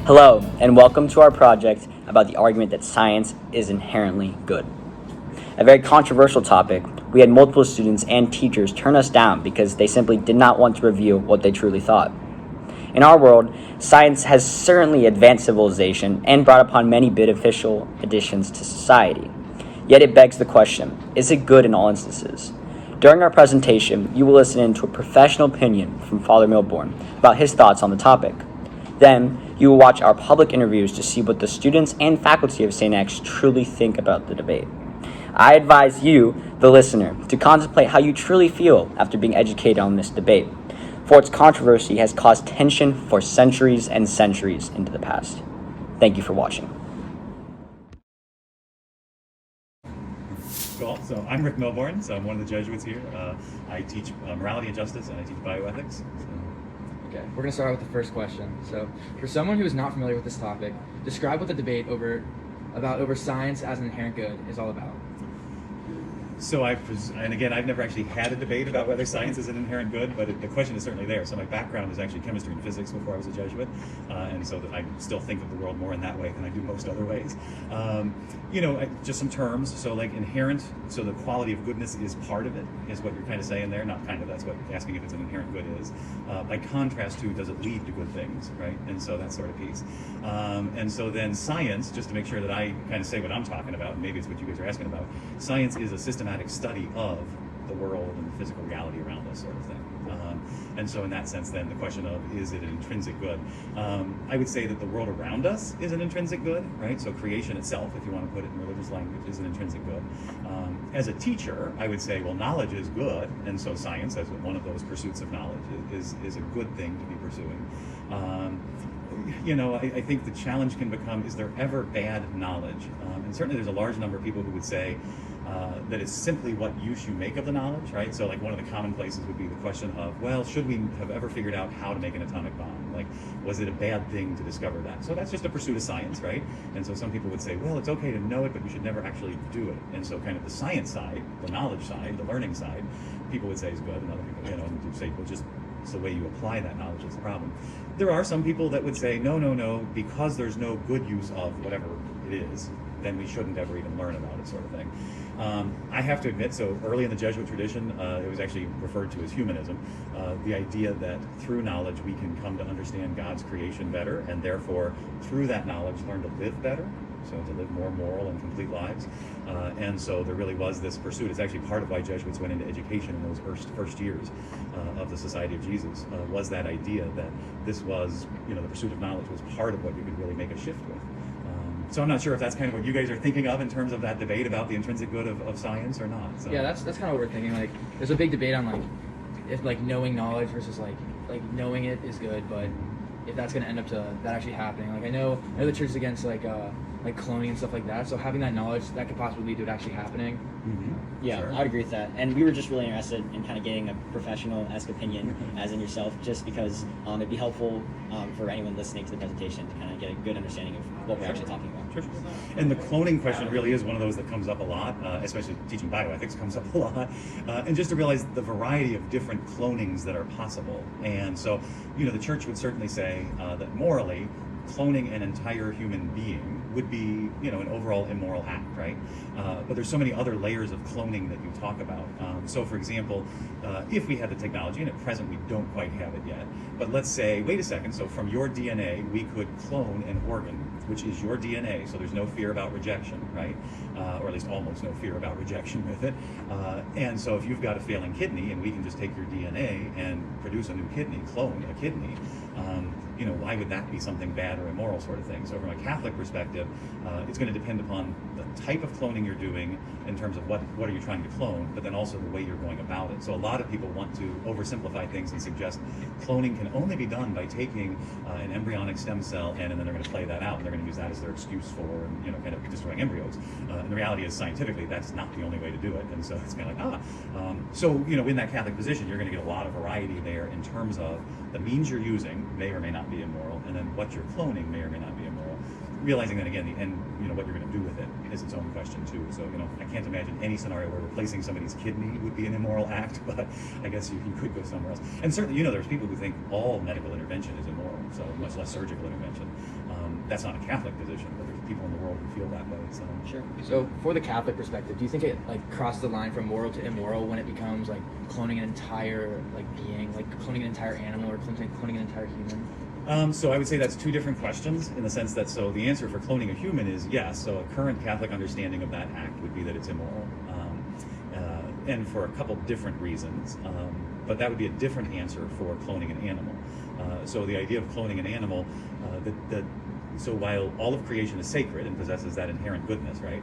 Hello, and welcome to our project about the argument that science is inherently good. A very controversial topic. We had multiple students and teachers turn us down because they simply did not want to reveal what they truly thought. In our world, science has certainly advanced civilization and brought upon many beneficial additions to society. Yet it begs the question, is it good in all instances? During our presentation, you will listen in to a professional opinion from Father Milborn about his thoughts on the topic. Then, you will watch our public interviews to see what the students and faculty of St. X truly think about the debate. I advise you, the listener, to contemplate how you truly feel after being educated on this debate, for its controversy has caused tension for centuries and centuries into the past. Thank you for watching. Cool. So I'm Rick Milborn, so I'm one of the Jesuits here. I teach morality and justice, and I teach bioethics. Okay, we're going to start out with the first question. So, for someone who is not familiar with this topic, describe what the debate over science as an inherent good is all about. So and again, I've never actually had a debate about whether science is an inherent good, but the question is certainly there. So my background is actually chemistry and physics before I was a Jesuit, and so I still think of the world more in that way than I do most other ways. Just some terms. So like inherent, so the quality of goodness is part of it, is what you're kind of saying there. Not kind of, that's what asking if it's an inherent good is. By contrast to, does it lead to good things, right? And so that sort of piece. And so then science, just to make sure that I kind of say what I'm talking about, and maybe it's what you guys are asking about, science is a systematic study of the world and the physical reality around us, sort of thing. And so in that sense, then the question of, is it an intrinsic good? I would say that the world around us is an intrinsic good, right? So creation itself, if you want to put it in religious language, is an intrinsic good. As a teacher, I would say, well, knowledge is good, and so science, as one of those pursuits of knowledge, is a good thing to be pursuing. I think the challenge can become, is there ever bad knowledge? And certainly there's a large number of people who would say that it's simply what use you make of the knowledge, right? So like one of the common places would be the question of, well, should we have ever figured out how to make an atomic bomb? Like, was it a bad thing to discover that? So that's just a pursuit of science, right? And so some people would say, well, it's okay to know it, but you should never actually do it. And so kind of the science side, the knowledge side, the learning side, people would say is good, and other people, would say, well, just it's the way you apply that knowledge is the problem. There are some people that would say, no, because there's no good use of whatever it is, then we shouldn't ever even learn about it, sort of thing. I have to admit, so early in the Jesuit tradition, it was actually referred to as humanism, the idea that through knowledge we can come to understand God's creation better, and therefore through that knowledge learn to live better, so to live more moral and complete lives. And so there really was this pursuit. It's actually part of why Jesuits went into education in those first years of the Society of Jesus, was that idea that this was, the pursuit of knowledge was part of what you could really make a shift with. So I'm not sure if that's kind of what you guys are thinking of in terms of that debate about the intrinsic good of science or not. So. Yeah, that's kind of what we're thinking. Like, there's a big debate on if knowing knowledge versus like knowing it is good, but if that's going to end up to that actually happening. Like I know the church is against like cloning and stuff like that. So having that knowledge that could possibly lead to it actually happening. Mm-hmm. Yeah, sure. I'd agree with that. And we were just really interested in kind of getting a professional-esque opinion, as in yourself, just because it'd be helpful for anyone listening to the presentation to kind of get a good understanding of what we're actually talking about. Sure. And the cloning question really is one of those that comes up a lot, especially teaching bioethics comes up a lot. And just to realize the variety of different clonings that are possible. And so, the church would certainly say that morally, cloning an entire human being would be, an overall immoral act, right? But there's so many other layers of cloning that you talk about. So for example, if we had the technology, and at present we don't quite have it yet, but let's say, wait a second, so from your DNA, we could clone an organ, which is your DNA, so there's no fear about rejection, right? Or at least almost no fear about rejection with it. And so if you've got a failing kidney, and we can just take your DNA and produce a new kidney, clone a kidney, why would that be something bad or immoral, sort of thing? So from a Catholic perspective, it's going to depend upon the type of cloning you're doing in terms of what are you trying to clone, but then also the way you're going about it. So a lot of people want to oversimplify things and suggest cloning can only be done by taking an embryonic stem cell and then they're going to play that out, and they're going to use that as their excuse for, kind of destroying embryos. And the reality is, scientifically, that's not the only way to do it. And so it's kind of like, in that Catholic position, you're going to get a lot of variety there in terms of the means you're using may or may not be immoral, and then what you're cloning may or may not be immoral. Realizing that, again, the end, what you're going to do with it is its own question too. So, I can't imagine any scenario where replacing somebody's kidney would be an immoral act, but I guess you could go somewhere else. And certainly, there's people who think all medical intervention is immoral, so much less surgical intervention. that's not a Catholic position, but there's people in the world who feel that way. So Sure. So for the Catholic perspective, do you think it like crosses the line from moral to immoral when it becomes like cloning an entire like being, like cloning an entire animal or cloning an entire human? So I would say that's two different questions in the sense that, so the answer for cloning a human is yes. So a current Catholic understanding of that act would be that it's immoral, and for a couple different reasons. But that would be a different answer for cloning an animal. So the idea of cloning an animal, so while all of creation is sacred and possesses that inherent goodness, right?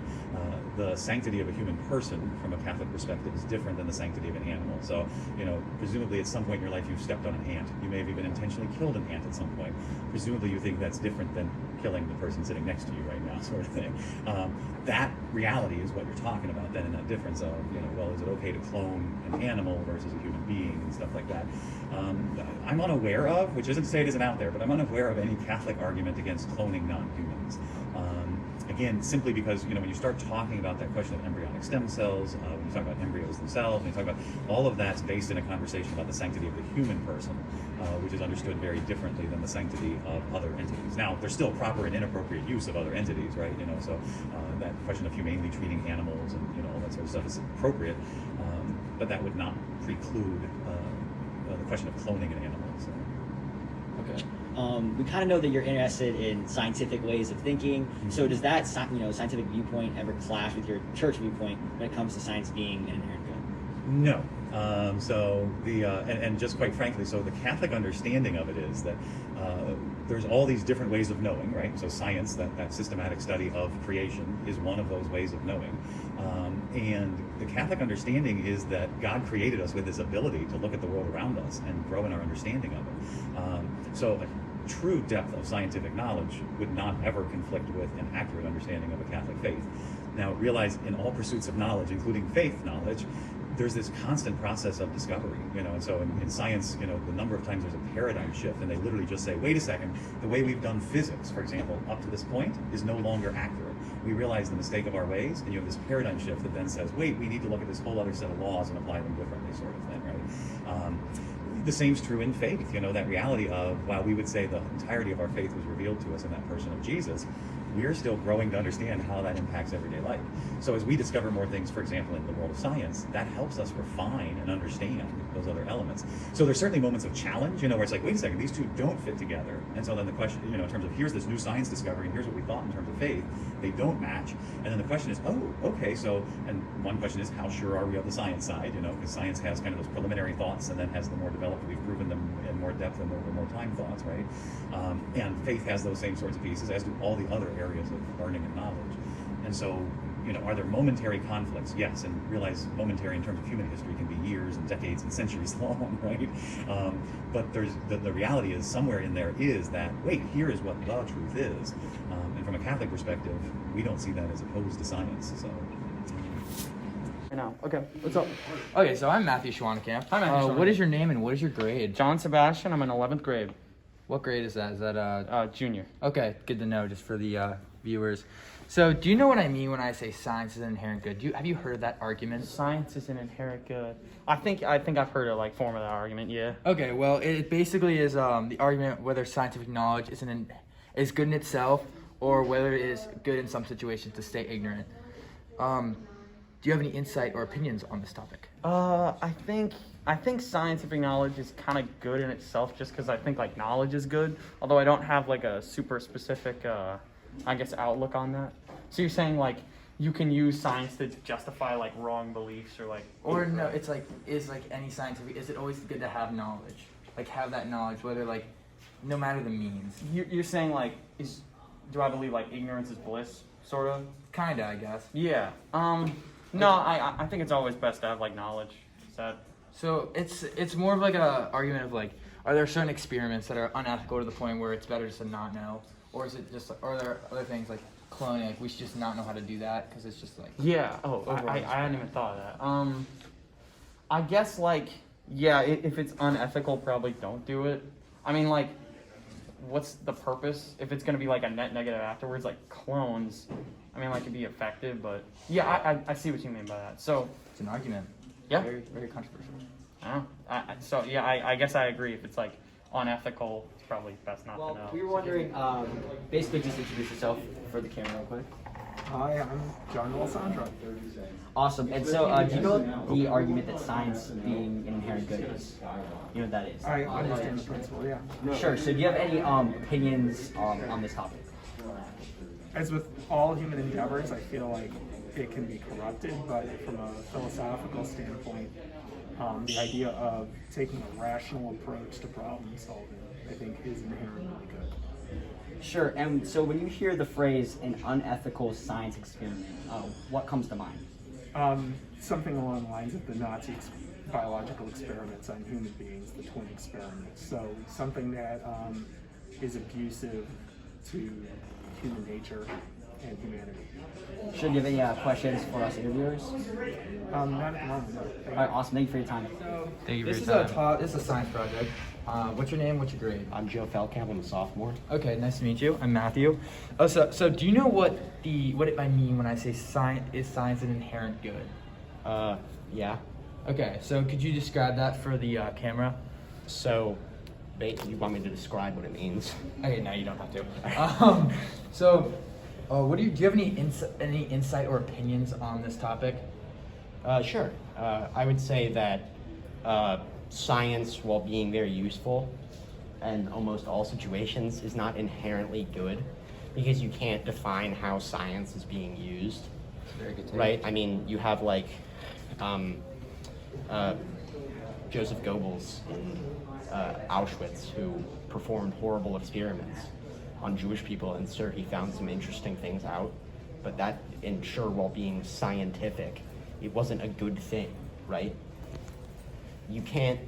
The sanctity of a human person from a Catholic perspective is different than the sanctity of an animal. So, presumably at some point in your life you've stepped on an ant. You may have even intentionally killed an ant at some point. Presumably you think that's different than killing the person sitting next to you right now, sort of thing. That reality is what you're talking about then, in that difference of, well, is it okay to clone an animal versus a human being and stuff like that. I'm unaware of, which isn't to say it isn't out there, but I'm unaware of any Catholic argument against cloning non-humans. Again, simply because, when you start talking about that question of embryonic stem cells, when you talk about embryos themselves, when you talk about all of that's based in a conversation about the sanctity of the human person, which is understood very differently than the sanctity of other entities. Now, there's still proper and inappropriate use of other entities, right? So that question of humanely treating animals and, all that sort of stuff is appropriate, but that would not preclude the question of cloning an animal. So. Okay. We kind of know that you're interested in scientific ways of thinking. So does that scientific viewpoint ever clash with your church viewpoint when it comes to science being an inherent good? No. So the and just quite frankly, so the Catholic understanding of it is that there's all these different ways of knowing, right? So science, that systematic study of creation, is one of those ways of knowing. And the Catholic understanding is that God created us with this ability to look at the world around us and grow in our understanding of it. So a true depth of scientific knowledge would not ever conflict with an accurate understanding of a Catholic faith. Now, realize in all pursuits of knowledge, including faith knowledge, there's this constant process of discovery, and so in science, the number of times there's a paradigm shift, and they literally just say, wait a second, the way we've done physics, for example, up to this point is no longer accurate. We realize the mistake of our ways, and you have this paradigm shift that then says, wait, we need to look at this whole other set of laws and apply them differently, sort of thing, right? The same's true in faith, that reality of, while we would say the entirety of our faith was revealed to us in that person of Jesus, we're still growing to understand how that impacts everyday life. So as we discover more things, for example, in the world of science, that helps us refine and understand those other elements. So there's certainly moments of challenge, where it's like, wait a second, these two don't fit together. And so then the question, in terms of here's this new science discovery and here's what we thought in terms of faith, they don't match. And then the question is, oh, okay, so, and one question is, how sure are we of the science side, because science has kind of those preliminary thoughts and then has the more developed, we've proven them in more depth and over more time thoughts, right? And faith has those same sorts of pieces, as do all the other areas of learning and knowledge. And so, are there momentary conflicts? Yes, and realize momentary in terms of human history can be years and decades and centuries long, right? But there's the reality is somewhere in there is that, wait, here is what the truth is. And from a Catholic perspective, we don't see that as opposed to science. So. Now, okay, what's up? Okay, so I'm Matthew Schwanekamp. Hi, Matthew Schwanekamp. What is your name and what is your grade? John Sebastian, I'm in 11th grade, What grade is that? Is that junior. Okay, good to know just for the viewers. So, do you know what I mean when I say science is an inherent good? Have you heard of that argument? Science is an inherent good. I think I've heard a form of that argument, yeah. Okay, well, it basically is the argument whether scientific knowledge is good in itself or whether it is good in some situations to stay ignorant. Do you have any insight or opinions on this topic? I think scientific knowledge is kind of good in itself just because I think knowledge is good, although I don't have a super specific outlook on that. So you're saying you can use science to justify wrong beliefs Or no, it's is any scientific, is it always good to have knowledge? Have that knowledge, whether no matter the means. You're saying do I believe ignorance is bliss, sort of? Kinda, I guess. Yeah. No, I think it's always best to have knowledge. Is that? So it's more of a argument of are there certain experiments that are unethical to the point where it's better just to not know, or is it just, are there other things like cloning, we should just not know how to do that because it's just Yeah. Oh, I hadn't even thought of that. I guess yeah, if it's unethical, probably don't do it. I mean what's the purpose if it's gonna be a net negative afterwards? Clones, I mean it'd be effective, but yeah, I see what you mean by that. So it's an argument. Yeah. Very, very controversial. So yeah, I guess I agree. If it's unethical, it's probably best not to know. We were wondering, basically just introduce yourself for the camera real quick. Hi, I'm John Alessandro. Awesome. And so, do you know the argument that science being an inherent good is? You know what that is? I understand the principle, yeah. Sure. So, do you have any opinions on this topic? As with all human endeavors, I feel like it can be corrupted, but from a philosophical standpoint, the idea of taking a rational approach to problem solving, I think, is inherently good. Sure. And so, when you hear the phrase "an unethical science experiment," what comes to mind? Something along the lines of the Nazi biological experiments on human beings, the twin experiments. So something that is abusive to human nature and humanity. Sure. Do you have any questions for us interviewers? Not at the moment, no. All right. Awesome. Thank you for your time. Thank you. This is a science project. What's your name? What's your grade? I'm Joe Feldkamp. I'm a sophomore. Okay, nice to meet you. I'm Matthew. Oh, so do you know what I mean when I say science an inherent good? Yeah. Okay, so could you describe that for the camera? So, you want me to describe what it means? Okay, no, you don't have to. Do you have any insight or opinions on this topic? Sure. I would say that science, while being very useful in almost all situations, is not inherently good because you can't define how science is being used. Very good take. Right? I mean, you have like Joseph Goebbels in Auschwitz, who performed horrible experiments on Jewish people, and sure, he found some interesting things out, but that, and sure, while being scientific, it wasn't a good thing, right? You can't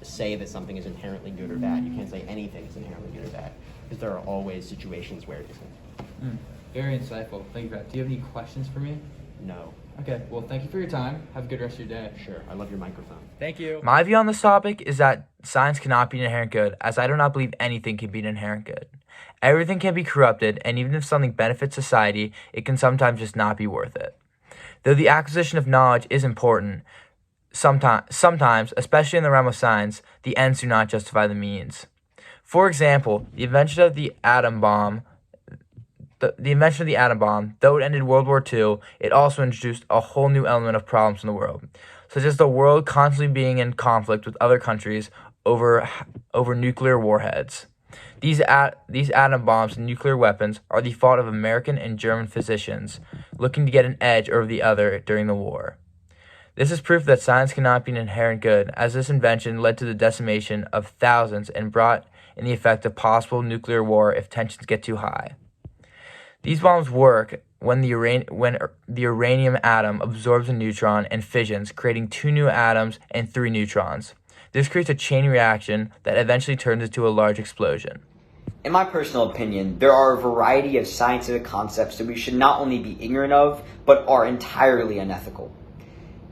say that something is inherently good or bad. You can't say anything is inherently good or bad, because there are always situations where it isn't. Very insightful. Thank you for that. Do you have any questions for me? No. Okay, well, thank you for your time. Have a good rest of your day. Sure. I love your microphone. Thank you. My view on this topic is that science cannot be an inherent good, as I do not believe anything can be an inherent good. Everything can be corrupted, and even if something benefits society, it can sometimes just not be worth it. Though the acquisition of knowledge is important, sometimes, especially in the realm of science, the ends do not justify the means. For example, the invention of the atom bomb, though it ended World War II, it also introduced a whole new element of problems in the world, such as the world constantly being in conflict with other countries over nuclear warheads. These atom bombs and nuclear weapons are the fault of American and German physicians looking to get an edge over the other during the war. This is proof that science cannot be an inherent good, as this invention led to the decimation of thousands and brought in the effect of possible nuclear war if tensions get too high. These bombs work when the uranium atom absorbs a neutron and fissions, creating 2 new atoms and 3 neutrons. This creates a chain reaction that eventually turns into a large explosion. In my personal opinion, there are a variety of scientific concepts that we should not only be ignorant of, but are entirely unethical.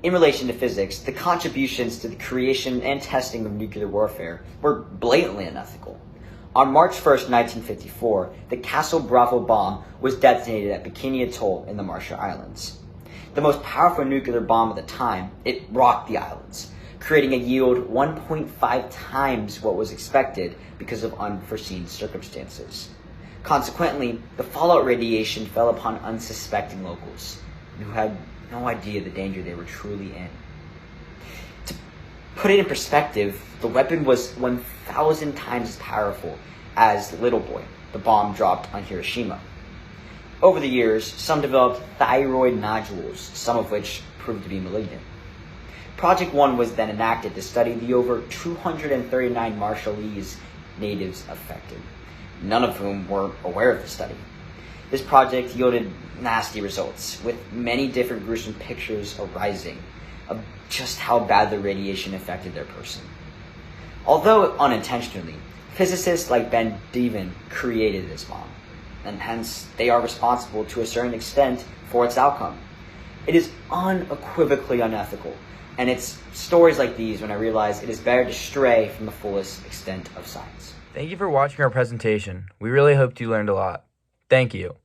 In relation to physics, the contributions to the creation and testing of nuclear warfare were blatantly unethical. On March 1st, 1954, the Castle Bravo bomb was detonated at Bikini Atoll in the Marshall Islands. The most powerful nuclear bomb at the time, it rocked the islands, creating a yield 1.5 times what was expected because of unforeseen circumstances. Consequently, the fallout radiation fell upon unsuspecting locals who had no idea the danger they were truly in. To put it in perspective, the weapon was 1,000 times as powerful as Little Boy, the bomb dropped on Hiroshima. Over the years, some developed thyroid nodules, some of which proved to be malignant. Project One was then enacted to study the over 239 Marshallese natives affected, none of whom were aware of the study. This project yielded nasty results, with many different gruesome pictures arising of just how bad the radiation affected their person. Although unintentionally, physicists like Ben Devin created this bomb, and hence they are responsible to a certain extent for its outcome. It is unequivocally unethical, and it's stories like these when I realize it is better to stray from the fullest extent of science. Thank you for watching our presentation. We really hoped you learned a lot. Thank you.